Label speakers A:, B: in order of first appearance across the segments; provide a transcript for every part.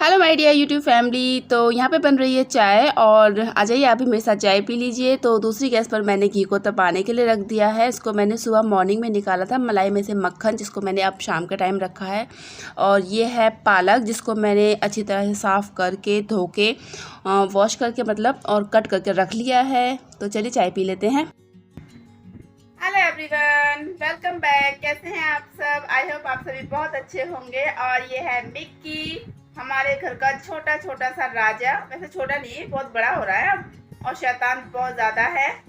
A: Hello my dear YouTube family. तो यहाँ पे बन रही है चाय और आ जाइए आप भी मेरे साथ चाय पी लीजिए। तो दूसरी गैस पर मैंने घी को तपाने के लिए रख दिया है। इसको मैंने सुबह मॉर्निंग में निकाला था, मलाई में से मक्खन, जिसको मैंने अब शाम के टाइम रखा है। और ये है पालक, जिसको मैंने अच्छी तरह से साफ़ करके धो के वॉश करके मतलब और कट करके रख लिया है। तो चलिए चाय पी लेते हैं। Hello everyone, welcome back. कैसे हैं आप सब? आई होप आप सभी बहुत अच्छे होंगे। और ये है मिक्की, हमारे घर का छोटा छोटा सा राजा। वैसे छोटा नहीं है, बहुत बड़ा हो रहा है अब, और शैतान बहुत ज्यादा है।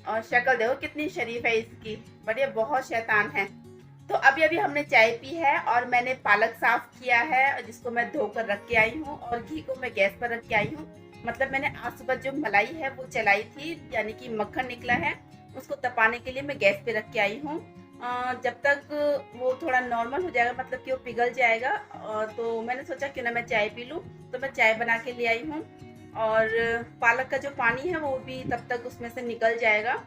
A: और शक्ल देखो कितनी शरीफ है इसकी, बट ये बहुत शैतान है। तो अभी अभी हमने चाय पी है और मैंने पालक साफ किया है, जिसको मैं धोकर रख के आई हूँ। और घी को मैं गैस पर रख के आई हूँ। मतलब मैंने आज सुबह जो मलाई है वो चलाई थी, यानी कि मक्खन निकला है, उसको तपाने के लिए मैं गैस पे रख के आई हूँ। जब तक वो थोड़ा नॉर्मल हो जाएगा, मतलब कि वो पिघल जाएगा, तो मैंने सोचा क्यों ना मैं चाय पी लूँ। तो मैं चाय बना के ले आई हूँ। और पालक का जो पानी है वो भी तब तक उसमें से निकल जाएगा।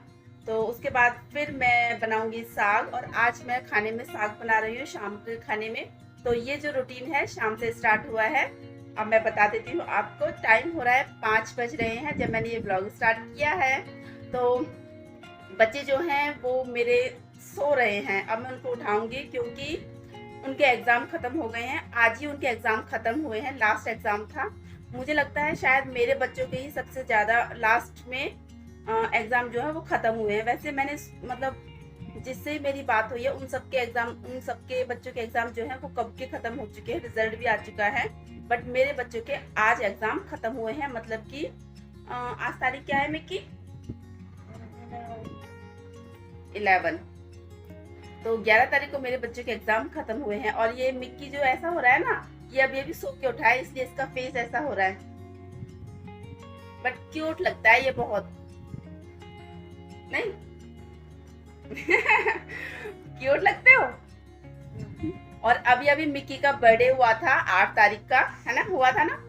A: तो उसके बाद फिर मैं बनाऊंगी साग। और आज मैं खाने में साग बना रही हूँ, शाम के खाने में। तो ये जो रूटीन है शाम से स्टार्ट हुआ है। अब मैं बता देती हूँ आपको, टाइम हो रहा है 5 बज रहे हैं जब मैंने ये ब्लॉग स्टार्ट किया है। तो बच्चे जो हैं वो मेरे सो रहे हैं। अब मैं उनको उठाऊंगी क्योंकि उनके एग्ज़ाम ख़त्म हो गए हैं। आज ही उनके एग्ज़ाम ख़त्म हुए हैं, लास्ट एग्ज़ाम था। मुझे लगता है शायद मेरे बच्चों के ही सबसे ज़्यादा लास्ट में एग्ज़ाम जो है वो ख़त्म हुए हैं। वैसे मैंने मतलब जिससे मेरी बात हुई है उन सबके एग्ज़ाम, उन सबके बच्चों के एग्ज़ाम जो है वो कब के ख़त्म हो चुके हैं, रिजल्ट भी आ चुका है। बट मेरे बच्चों के आज एग्ज़ाम ख़त्म हुए हैं। मतलब कि आज तारीख क्या है मिक्की? 11। तो 11 तारीख को मेरे बच्चों के एग्जाम खत्म हुए हैं। और ये मिक्की जो ऐसा हो रहा है ना, ये अभी अभी सो के उठा है, इसलिए इसका फेस ऐसा हो रहा है। बट क्यूट लगता है ये बहुत, नहीं? क्यूट लगते हो। और अभी अभी मिक्की का बर्थडे हुआ था 8 तारीख का, है ना? हुआ था ना,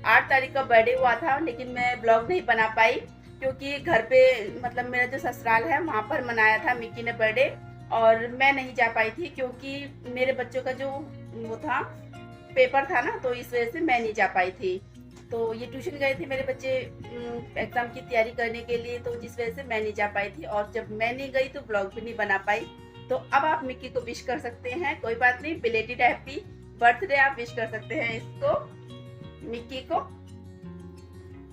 A: 8 तारीख का बर्थडे हुआ था। लेकिन मैं ब्लॉग नहीं बना पाई क्योंकि घर पे मतलब मेरा जो ससुराल है वहाँ पर मनाया था मिक्की ने बर्थडे, और मैं नहीं जा पाई थी क्योंकि मेरे बच्चों का जो वो था, पेपर था ना, तो इस वजह से मैं नहीं जा पाई थी। तो ये ट्यूशन गए थे मेरे बच्चे एग्ज़ाम की तैयारी करने के लिए, तो जिस वजह से मैं नहीं जा पाई थी। और जब मैं नहीं गई तो ब्लॉग भी नहीं बना पाई। तो अब आप मिक्की को विश कर सकते हैं, कोई बात नहीं, बिलेटेड हैप्पी बर्थडे आप विश कर सकते हैं इसको, मिक्की को।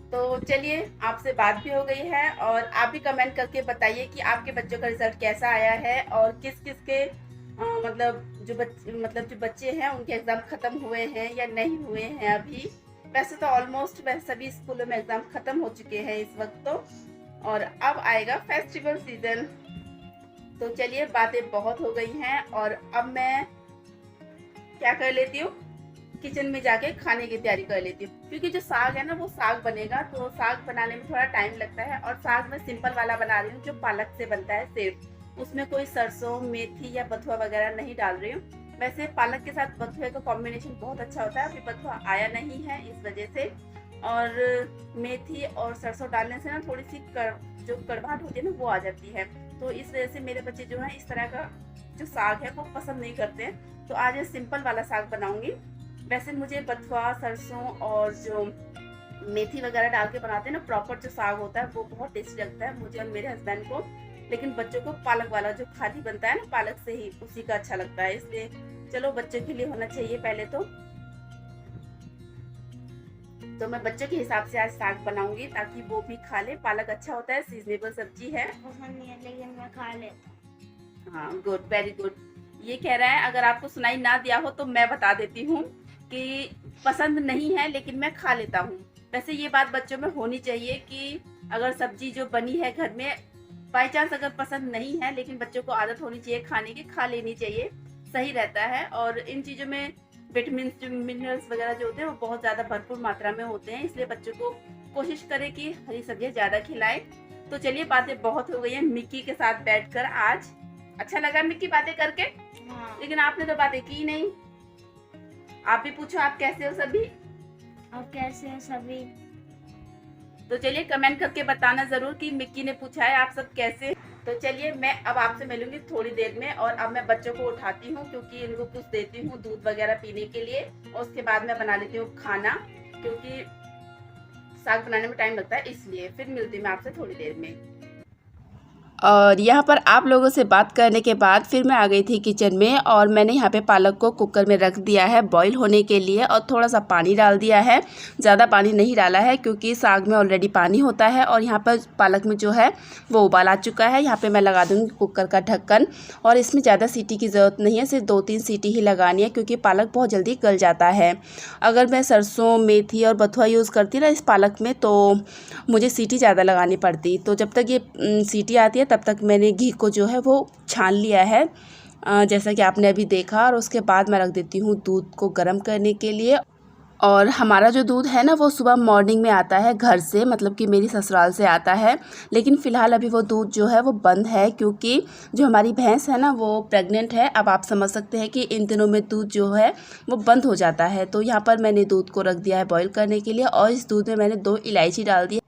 A: तो चलिए, आपसे बात भी हो गई है और आप भी कमेंट करके बताइए कि आपके बच्चों का रिजल्ट कैसा आया है और किस किस के मतलब जो बच्चे हैं उनके एग्ज़ाम ख़त्म हुए हैं या नहीं हुए हैं अभी। वैसे तो ऑलमोस्ट सभी स्कूलों में एग्ज़ाम ख़त्म हो चुके हैं इस वक्त तो। और अब आएगा फेस्टिवल सीज़न। तो चलिए, बातें बहुत हो गई हैं और अब मैं क्या कर लेती हूँ, किचन में जाके खाने की तैयारी कर लेती हूँ। क्योंकि जो साग है ना वो साग बनेगा, तो साग बनाने में थोड़ा टाइम लगता है। और साग मैं सिंपल वाला बना रही हूँ जो पालक से बनता है सिर्फ, उसमें कोई सरसों, मेथी या बथुआ वगैरह नहीं डाल रही हूँ। वैसे पालक के साथ बथुए का कॉम्बिनेशन बहुत अच्छा होता है, अभी बथुआ आया नहीं है इस वजह से। और मेथी और सरसों डालने से ना थोड़ी सी जो कड़वाहट होती है ना वो आ जाती है। तो इस वजह से मेरे बच्चे जो है इस तरह का जो साग है वो पसंद नहीं करते हैं। तो आज मैं सिंपल वाला साग बनाऊंगी। वैसे मुझे बथुआ, सरसों और जो मेथी वगैरह डाल के बनाते हैं ना प्रॉपर जो साग होता है वो बहुत टेस्टी लगता है मुझे और मेरे हस्बैंड को। लेकिन बच्चों को पालक वाला जो खाली बनता है ना पालक से ही, उसी का अच्छा लगता है। इसलिए चलो, बच्चों के लिए होना चाहिए पहले तो मैं बच्चों के हिसाब से आज साग बनाऊंगी ताकि वो भी खा ले। पालक अच्छा होता है, सीजनेबल सब्जी है।
B: लेकिन मैं खा लेता।
A: हाँ, गुड, वेरी गुड। ये कह रहा है, अगर आपको सुनाई ना दिया हो तो मैं बता देती हूँ कि पसंद नहीं है लेकिन मैं खा लेता हूँ। वैसे ये बात बच्चों में होनी चाहिए कि अगर सब्जी जो बनी है घर में, बाई चांस अगर पसंद नहीं है लेकिन बच्चों को आदत होनी चाहिए खाने की, खा लेनी चाहिए, सही रहता है। और इन चीज़ों में विटामिन, मिनरल्स वगैरह जो होते हैं वो बहुत ज़्यादा भरपूर मात्रा में होते हैं। इसलिए बच्चों को कोशिश करें कि हरी सब्जियाँ ज़्यादा खिलाएं। तो चलिए, बातें बहुत हो गई हैं मिक्की के साथ बैठकर आज। अच्छा लगा मिक्की बातें करके?
B: हाँ।
A: लेकिन आपने तो बातें की नहीं। आप भी पूछो, आप कैसे हो सभी?
B: और कैसे हैं सभी?
A: तो चलिए, कमेंट करके बताना जरूर कि मिक्की ने पूछा है आप सब कैसे। तो चलिए मैं अब आपसे मिलूंगी थोड़ी देर में, और अब मैं बच्चों को उठाती हूँ क्योंकि इनको कुछ देती हूँ दूध वगैरह पीने के लिए, और उसके बाद मैं बना लेती हूँ खाना, क्योंकि साग बनाने में टाइम लगता है, इसलिए फिर मिलती हूँ मैं आपसे थोड़ी देर में। और यहाँ पर आप लोगों से बात करने के बाद फिर मैं आ गई थी किचन में, और मैंने यहाँ पे पालक को कुकर में रख दिया है बॉईल होने के लिए, और थोड़ा सा पानी डाल दिया है। ज़्यादा पानी नहीं डाला है क्योंकि साग में ऑलरेडी पानी होता है, और यहाँ पर पालक में जो है वो उबाल आ चुका है। यहाँ पर मैं लगा दूँगी कुकर का ढक्कन, और इसमें ज़्यादा सीटी की ज़रूरत नहीं है, सिर्फ 2-3 सीटी ही लगानी है क्योंकि पालक बहुत जल्दी गल जाता है। अगर मैं सरसों, मेथी और बथुआ यूज़ करती ना इस पालक में, तो मुझे सीटी ज़्यादा लगानी पड़ती। तो जब तक ये सीटी आती है तब तक मैंने घी को जो है वो छान लिया है, जैसा कि आपने अभी देखा, और उसके बाद मैं रख देती हूँ दूध को गर्म करने के लिए। और हमारा जो दूध है ना वो सुबह मॉर्निंग में आता है घर से, मतलब कि मेरी ससुराल से आता है, लेकिन फ़िलहाल अभी वो दूध जो है वो बंद है क्योंकि जो हमारी भैंस है ना वो प्रेग्नेंट है। अब आप समझ सकते हैं कि इन दिनों में दूध जो है वो बंद हो जाता है। तो यहाँ पर मैंने दूध को रख दिया है बॉईल करने के लिए, और इस दूध में मैंने 2 इलायची डाल दी।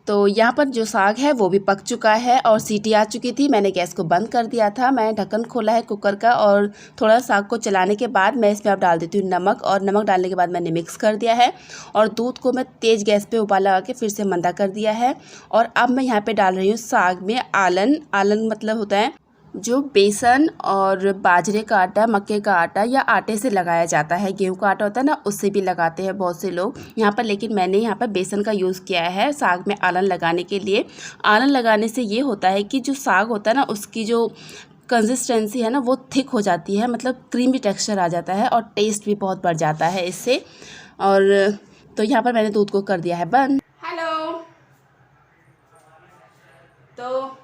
A: तो यहाँ पर जो साग है वो भी पक चुका है और सीटी आ चुकी थी। मैंने गैस को बंद कर दिया था, मैं ढक्कन खोला है कुकर का, और थोड़ा साग को चलाने के बाद मैं इसमें अब डाल देती हूँ नमक, और नमक डालने के बाद मैंने मिक्स कर दिया है, और दूध को मैं तेज़ गैस पे उबाल लगा के फिर से मंदा कर दिया है। और अब मैं यहाँ पे डाल रही हूँ साग में आलन। आलन मतलब होता है जो बेसन और बाजरे का आटा, मक्के का आटा या आटे से लगाया जाता है। गेहूं का आटा होता है ना, उससे भी लगाते हैं बहुत से लोग यहाँ पर, लेकिन मैंने यहाँ पर बेसन का यूज़ किया है साग में आलन लगाने के लिए। आलन लगाने से ये होता है कि जो साग होता है ना उसकी जो कंसिस्टेंसी है ना वो थिक हो जाती है, मतलब क्रीमी टेक्सचर आ जाता है, और टेस्ट भी बहुत बढ़ जाता है इससे। और तो यहाँ पर मैंने दूध को कर दिया है बंद। हेलो, तो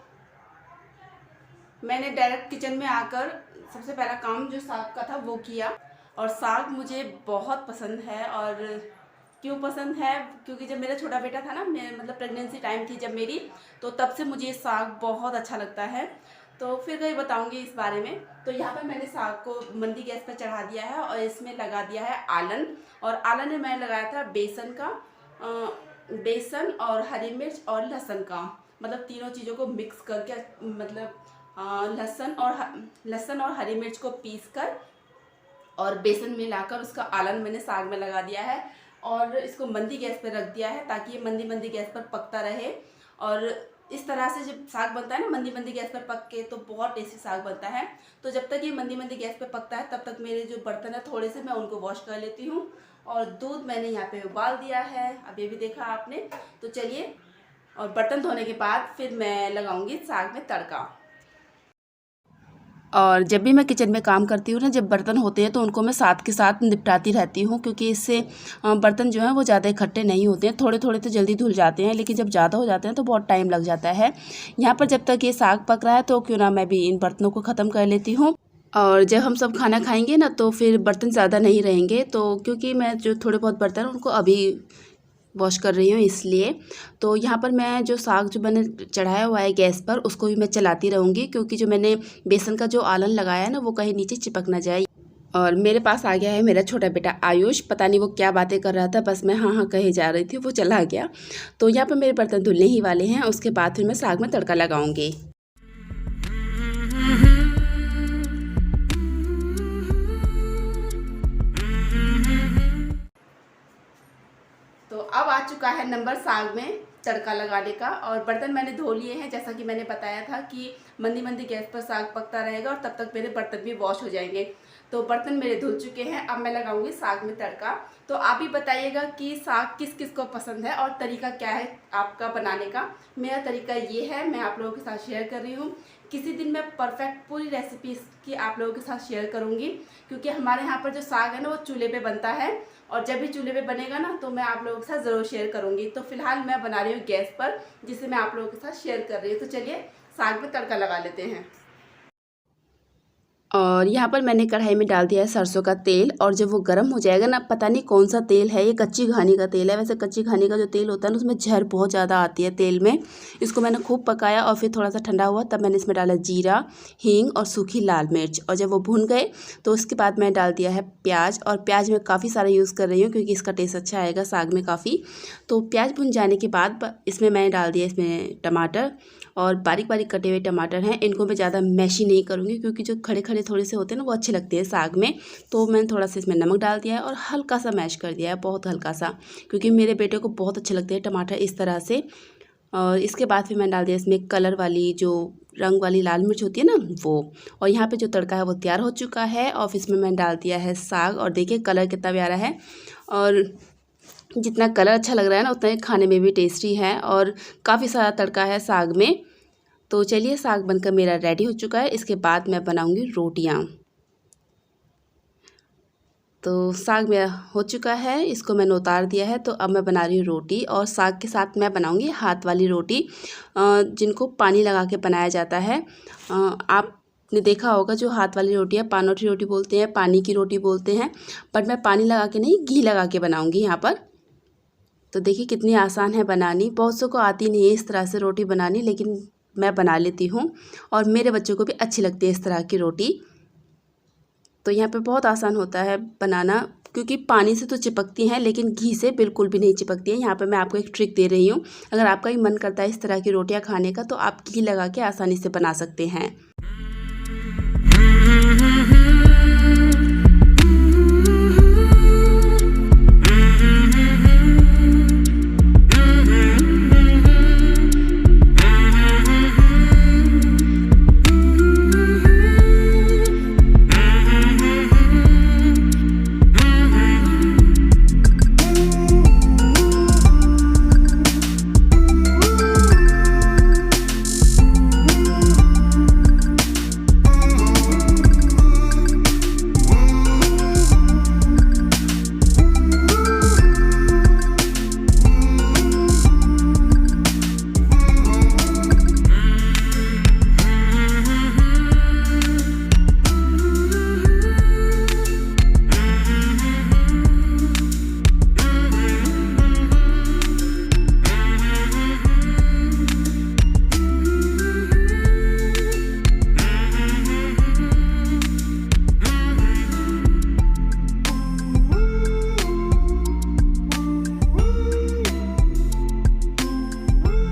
A: मैंने डायरेक्ट किचन में आकर सबसे पहला काम जो साग का था वो किया। और साग मुझे बहुत पसंद है, और क्यों पसंद है, क्योंकि जब मेरा छोटा बेटा था ना, मतलब प्रेगनेंसी टाइम थी जब मेरी, तो तब से मुझे ये साग बहुत अच्छा लगता है। तो फिर कहीं बताऊंगी इस बारे में। तो यहाँ पर मैंने साग को मंदी गैस पर चढ़ा दिया है, और इसमें लगा दिया है आलन। और आलन में मैंने लगाया था बेसन का, बेसन और हरी मिर्च और लहसुन का, मतलब तीनों चीज़ों को मिक्स करके, मतलब लहसुन और हरी मिर्च को पीस कर और बेसन मिलाकर उसका आलन मैंने साग में लगा दिया है, और इसको मंदी गैस पर रख दिया है ताकि ये मंदी गैस पर पकता रहे। और इस तरह से जब साग बनता है ना मंदी गैस पर पक के, तो बहुत टेस्टी साग बनता है। तो जब तक ये मंदी गैस पर पकता है तब तक मेरे जो बर्तन है थोड़े से मैं उनको वॉश कर लेती हूँ। और दूध मैंने यहाँ पे उबाल दिया है, अब ये भी देखा आपने। तो चलिए, और बर्तन धोने के बाद फिर मैं लगाऊंगी साग में तड़का। और जब भी मैं किचन में काम करती हूँ ना, जब बर्तन होते हैं तो उनको मैं साथ के साथ निपटाती रहती हूँ, क्योंकि इससे बर्तन जो हैं वो ज़्यादा इकट्ठे नहीं होते हैं। थोड़े थोड़े तो जल्दी धुल जाते हैं, लेकिन जब ज़्यादा हो जाते हैं तो बहुत टाइम लग जाता है। यहाँ पर जब तक ये साग पक रहा है तो क्यों ना मैं भी इन बर्तनों को ख़त्म कर लेती हूँ। और जब हम सब खाना खाएंगे ना तो फिर बर्तन ज़्यादा नहीं रहेंगे, तो क्योंकि मैं जो थोड़े बहुत बर्तन उनको अभी वॉश कर रही हूँ इसलिए। तो यहाँ पर मैं जो साग जो मैंने चढ़ाया हुआ है गैस पर उसको भी मैं चलाती रहूँगी, क्योंकि जो मैंने बेसन का जो आलन लगाया है ना वो कहीं नीचे चिपक ना जाए। और मेरे पास आ गया है मेरा छोटा बेटा आयुष, पता नहीं वो क्या बातें कर रहा था, बस मैं हाँ हाँ कहे जा रही थी, वो चला गया। तो यहाँ पर मेरे बर्तन धुलने ही वाले हैं, उसके बाद फिर मैं साग में तड़का लगाऊंगी। तो अब आ चुका है नंबर साग में तड़का लगाने का, और बर्तन मैंने धो लिए हैं, जैसा कि मैंने बताया था कि मंदी गैस पर साग पकता रहेगा और तब तक मेरे बर्तन भी वॉश हो जाएंगे। तो बर्तन मेरे धुल चुके हैं, अब मैं लगाऊंगी साग में तड़का। तो आप ही बताइएगा कि साग किस किस को पसंद है और तरीका क्या है आपका बनाने का। मेरा तरीका ये है, मैं आप लोगों के साथ शेयर कर रही हूँ। किसी दिन मैं परफेक्ट पूरी रेसिपी की आप लोगों के साथ शेयर करूँगी, क्योंकि हमारे यहाँ पर जो साग है ना वो चूल्हे पे बनता है, और जब भी चूल्हे पे बनेगा ना तो मैं आप लोगों के साथ ज़रूर शेयर करूँगी। तो फिलहाल मैं बना रही हूँ गैस पर, जिसे मैं आप लोगों के साथ शेयर कर रही हूँ। तो चलिए साग में तड़का लगा लेते हैं। और यहाँ पर मैंने कढ़ाई में डाल दिया है सरसों का तेल, और जब वो गर्म हो जाएगा ना, पता नहीं कौन सा तेल है, ये कच्ची घानी का तेल है। वैसे कच्ची घानी का जो तेल होता है ना, उसमें झर बहुत ज़्यादा आती है तेल में। इसको मैंने खूब पकाया और फिर थोड़ा सा ठंडा हुआ तब मैंने इसमें डाला जीरा, हींग और सूखी लाल मिर्च। और जब वो भून गए तो उसके बाद मैं डाल दिया है प्याज, और प्याज मैं काफ़ी सारा यूज़ कर रही हूँ क्योंकि इसका टेस्ट अच्छा आएगा साग में काफ़ी। तो प्याज भुन जाने के बाद इसमें मैंने डाल दिया इसमें टमाटर, और बारीक बारीक कटे हुए टमाटर हैं। इनको मैं ज़्यादा मैशी नहीं करूँगी क्योंकि जो खड़े खड़े थोड़े से होते हैं ना, वो अच्छे लगते हैं साग में। तो मैंने थोड़ा सा इसमें नमक डाल दिया है और हल्का सा मैश कर दिया है, बहुत हल्का सा, क्योंकि मेरे बेटे को बहुत अच्छे लगते हैं टमाटर इस तरह से। और इसके बाद फिर मैंने डाल दिया इसमें कलर वाली, जो रंग वाली लाल मिर्च होती है ना, वो। और यहाँ पे जो तड़का है वो तैयार हो चुका है, और फिर इसमें मैंने डाल दिया है साग। और देखिए कलर कितना प्यारा है, और जितना कलर अच्छा लग रहा है ना, उतना ही खाने में भी टेस्टी है, और काफ़ी सारा तड़का है साग में। तो चलिए, साग बनकर मेरा रेडी हो चुका है। इसके बाद मैं बनाऊंगी रोटियां। तो साग मेरा हो चुका है, इसको मैंने उतार दिया है। तो अब मैं बना रही हूँ रोटी, और साग के साथ मैं बनाऊंगी हाथ वाली रोटी, जिनको पानी लगा के बनाया जाता है। आपने देखा होगा जो हाथ वाली रोटी है, पानोठी रोटी बोलते हैं, पानी की रोटी बोलते हैं, बट मैं पानी लगा के नहीं, घी लगा के बनाऊँगी यहाँ पर। तो देखिए कितनी आसान है बनानी। बहुत सौ को आती नहीं है इस तरह से रोटी बनानी, लेकिन मैं बना लेती हूँ, और मेरे बच्चों को भी अच्छी लगती है इस तरह की रोटी। तो यहाँ पे बहुत आसान होता है बनाना, क्योंकि पानी से तो चिपकती हैं लेकिन घी से बिल्कुल भी नहीं चिपकती है। यहाँ पे मैं आपको एक ट्रिक दे रही हूँ। अगर आपका भी मन करता है इस तरह की रोटियाँ खाने का, तो आप घी लगा के आसानी से बना सकते हैं।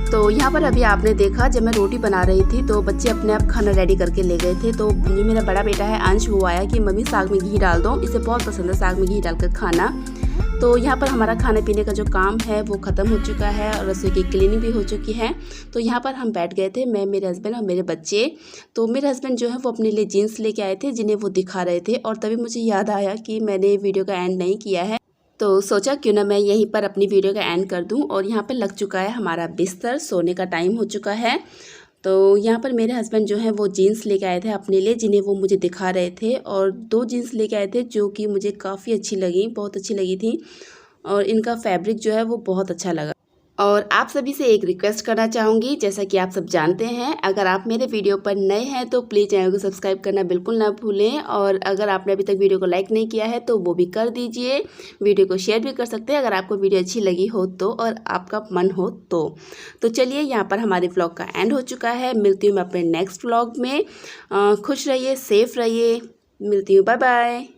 A: तो यहाँ पर अभी आपने देखा, जब मैं रोटी बना रही थी तो बच्चे अपने आप खाना रेडी करके ले गए थे। तो ये मेरा बड़ा बेटा है अंश, वो आया कि मम्मी साग में घी डाल दो, इसे बहुत पसंद है साग में घी डालकर खाना। तो यहाँ पर हमारा खाने पीने का जो काम है वो ख़त्म हो चुका है, और रसोई की क्लीनिंग भी हो चुकी है। तो यहाँ पर हम बैठ गए थे, मैं, मेरे हस्बैंड और मेरे बच्चे। तो मेरे हस्बैंड जो है वो अपने लिए जीन्स लेके आए थे, जिन्हें वो दिखा रहे थे, और तभी मुझे याद आया कि मैंने वीडियो का एंड नहीं किया है। तो सोचा क्यों ना मैं यहीं पर अपनी वीडियो का एंड कर दूं। और यहाँ पर लग चुका है हमारा बिस्तर, सोने का टाइम हो चुका है। तो यहाँ पर मेरे हस्बैंड जो है वो जीन्स लेके आए थे अपने लिए, जिन्हें वो मुझे दिखा रहे थे, और 2 जीन्स लेके आए थे जो कि मुझे काफ़ी अच्छी लगी, बहुत अच्छी लगी थी, और इनका फैब्रिक जो है वो बहुत अच्छा लगा। और आप सभी से एक रिक्वेस्ट करना चाहूँगी, जैसा कि आप सब जानते हैं, अगर आप मेरे वीडियो पर नए हैं तो प्लीज़ चैनल को सब्सक्राइब करना बिल्कुल ना भूलें, और अगर आपने अभी तक वीडियो को लाइक नहीं किया है तो वो भी कर दीजिए। वीडियो को शेयर भी कर सकते हैं अगर आपको वीडियो अच्छी लगी हो तो, और आपका मन हो तो चलिए, यहाँ पर हमारे व्लॉग का एंड हो चुका है। मिलती हूँ मैं अपने नेक्स्ट व्लॉग में। खुश रहिए, सेफ रहिए, मिलती हूँ, बाय बाय।